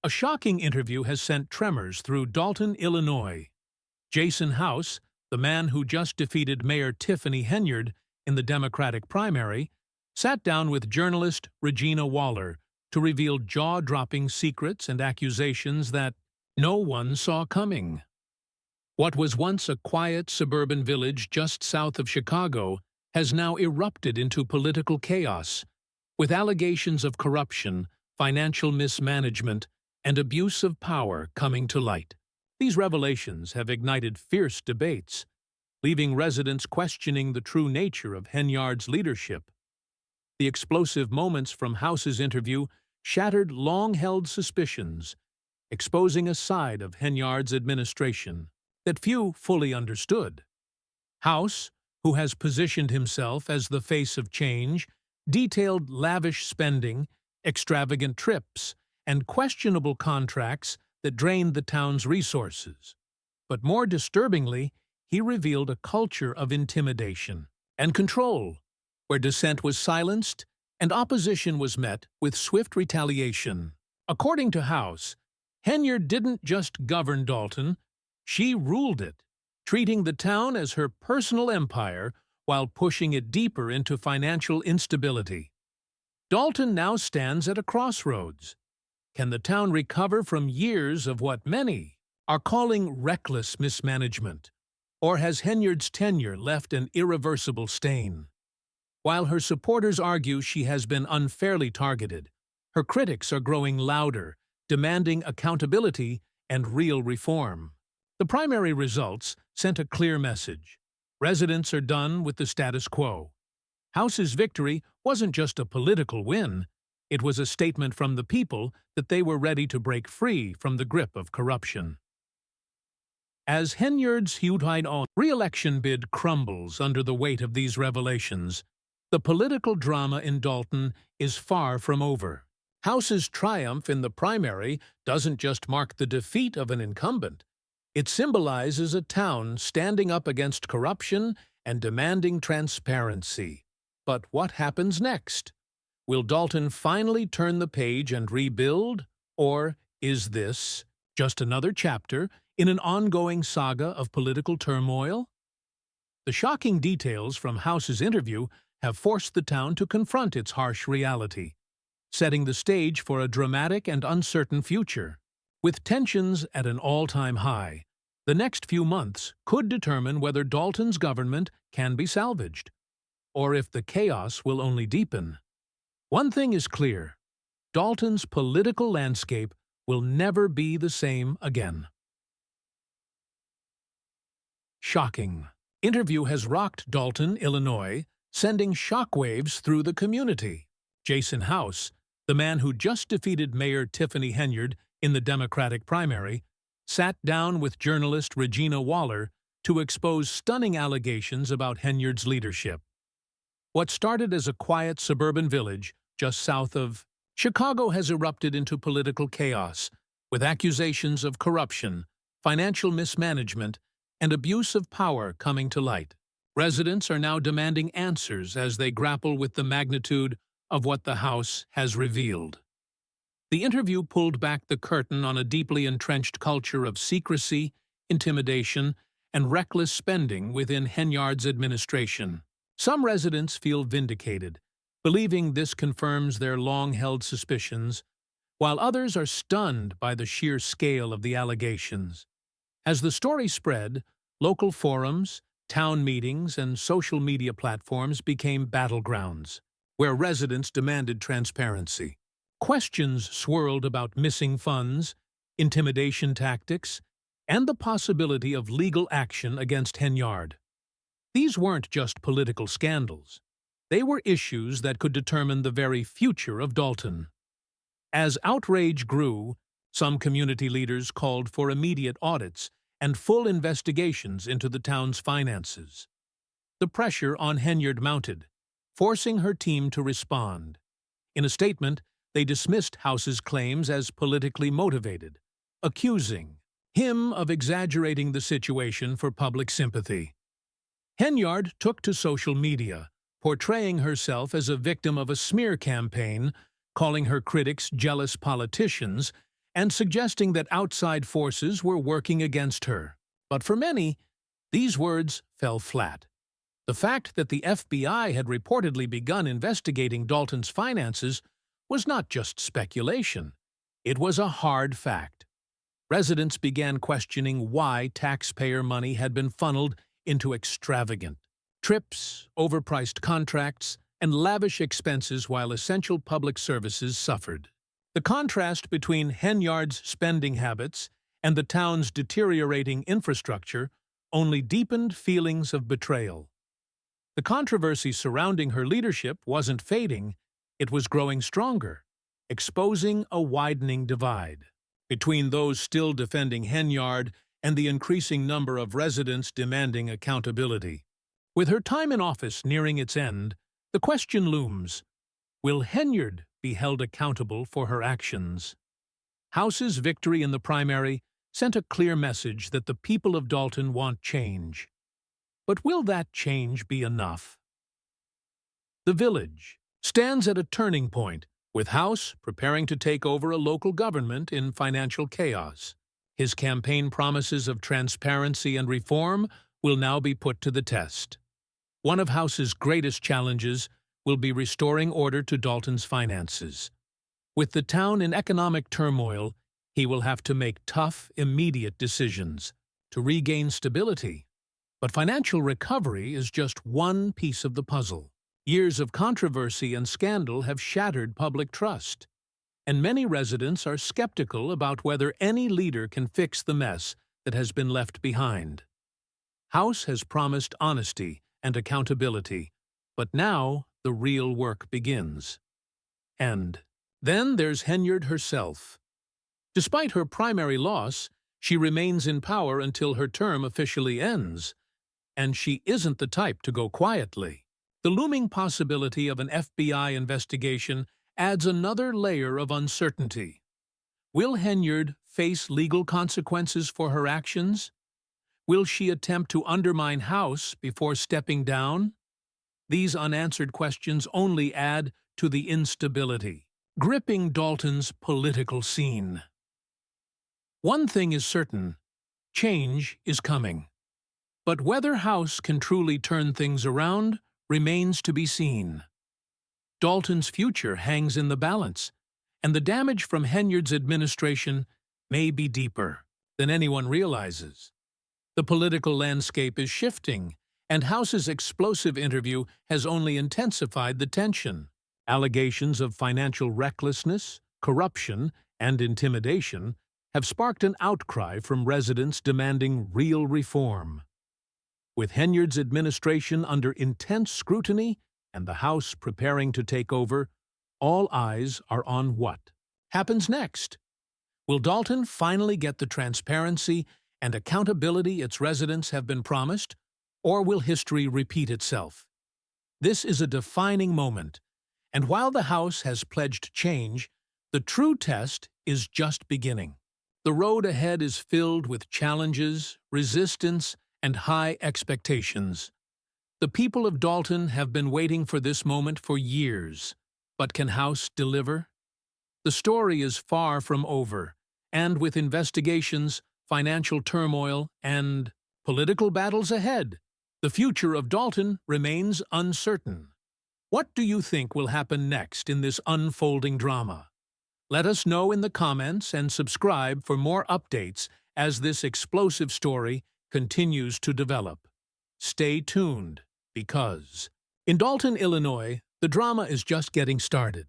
A shocking interview has sent tremors through Dolton, Illinois. Jason House, the man who just defeated Mayor Tiffany Henyard in the Democratic primary, sat down with journalist Regina Waller to reveal jaw-dropping secrets and accusations that no one saw coming. What was once a quiet suburban village just south of Chicago has now erupted into political chaos, with allegations of corruption, financial mismanagement, and abuse of power coming to light. These revelations have ignited fierce debates, leaving residents questioning the true nature of Henyard's leadership. The explosive moments from House's interview shattered long-held suspicions, exposing a side of Henyard's administration that few fully understood. House, who has positioned himself as the face of change, detailed lavish spending, extravagant trips, and questionable contracts that drained the town's resources. But more disturbingly, he revealed a culture of intimidation and control, where dissent was silenced and opposition was met with swift retaliation. According to House, Henyard didn't just govern Dolton, she ruled it, treating the town as her personal empire while pushing it deeper into financial instability. Dolton now stands at a crossroads. Can the town recover from years of what many are calling reckless mismanagement? Or has Henyard's tenure left an irreversible stain? While her supporters argue she has been unfairly targeted, her critics are growing louder, demanding accountability and real reform. The primary results sent a clear message. Residents are done with the status quo. House's victory wasn't just a political win, it was a statement from the people that they were ready to break free from the grip of corruption. As Henyard's re-election bid crumbles under the weight of these revelations, the political drama in Dolton is far from over. House's triumph in the primary doesn't just mark the defeat of an incumbent. It symbolizes a town standing up against corruption and demanding transparency. But what happens next? Will Dolton finally turn the page and rebuild? Or is this just another chapter in an ongoing saga of political turmoil? The shocking details from House's interview have forced the town to confront its harsh reality, setting the stage for a dramatic and uncertain future. With tensions at an all-time high, the next few months could determine whether Dolton's government can be salvaged, or if the chaos will only deepen. One thing is clear: Dolton's political landscape will never be the same again. Shocking. Interview has rocked Dolton, Illinois, sending shockwaves through the community. Jason House, the man who just defeated Mayor Tiffany Henyard in the Democratic primary, sat down with journalist Regina Waller to expose stunning allegations about Henyard's leadership. What started as a quiet suburban village just south of Chicago has erupted into political chaos, with accusations of corruption, financial mismanagement, and abuse of power coming to light. Residents are now demanding answers as they grapple with the magnitude of what the House has revealed. The interview pulled back the curtain on a deeply entrenched culture of secrecy, intimidation, and reckless spending within Henyard's administration. Some residents feel vindicated, believing this confirms their long-held suspicions, while others are stunned by the sheer scale of the allegations. As the story spread, local forums, town meetings, and social media platforms became battlegrounds, where residents demanded transparency. Questions swirled about missing funds, intimidation tactics, and the possibility of legal action against Henyard. These weren't just political scandals. They were issues that could determine the very future of Dolton. As outrage grew, some community leaders called for immediate audits and full investigations into the town's finances. The pressure on Henyard mounted, forcing her team to respond. In a statement, they dismissed House's claims as politically motivated, accusing him of exaggerating the situation for public sympathy. Henyard took to social media, portraying herself as a victim of a smear campaign, calling her critics jealous politicians, and suggesting that outside forces were working against her. But for many, these words fell flat. The fact that the FBI had reportedly begun investigating Dolton's finances was not just speculation. It was a hard fact. Residents began questioning why taxpayer money had been funneled into extravagant trips, overpriced contracts, and lavish expenses while essential public services suffered. The contrast between Henyard's spending habits and the town's deteriorating infrastructure only deepened feelings of betrayal. The controversy surrounding her leadership wasn't fading, it was growing stronger, exposing a widening divide between those still defending Henyard and the increasing number of residents demanding accountability. With her time in office nearing its end, the question looms, will Henyard be held accountable for her actions? House's victory in the primary sent a clear message that the people of Dolton want change. But will that change be enough? The village stands at a turning point, with House preparing to take over a local government in financial chaos. His campaign promises of transparency and reform will now be put to the test. One of House's greatest challenges will be restoring order to Dolton's finances. With the town in economic turmoil, he will have to make tough, immediate decisions to regain stability. But financial recovery is just one piece of the puzzle. Years of controversy and scandal have shattered public trust, and many residents are skeptical about whether any leader can fix the mess that has been left behind. House has promised honesty and accountability, but now the real work begins. And then there's Henyard herself. Despite her primary loss, she remains in power until her term officially ends, and she isn't the type to go quietly. The looming possibility of an FBI investigation adds another layer of uncertainty. Will Henyard face legal consequences for her actions? Will she attempt to undermine House before stepping down? These unanswered questions only add to the instability gripping Dolton's political scene. One thing is certain, change is coming. But whether House can truly turn things around remains to be seen. Dolton's future hangs in the balance, and the damage from Henyard's administration may be deeper than anyone realizes. The political landscape is shifting, and House's explosive interview has only intensified the tension. Allegations of financial recklessness, corruption, and intimidation have sparked an outcry from residents demanding real reform. With Henyard's administration under intense scrutiny and the House preparing to take over, all eyes are on what happens next. Will Dolton finally get the transparency and accountability its residents have been promised, or will history repeat itself? This is a defining moment, and while the House has pledged change, the true test is just beginning. The road ahead is filled with challenges, resistance, and high expectations. The people of Dolton have been waiting for this moment for years, but can House deliver? The story is far from over, and with investigations, financial turmoil, and political battles ahead, the future of Dolton remains uncertain. What do you think will happen next in this unfolding drama? Let us know in the comments and subscribe for more updates as this explosive story continues to develop. Stay tuned, because in Dolton, Illinois, the drama is just getting started.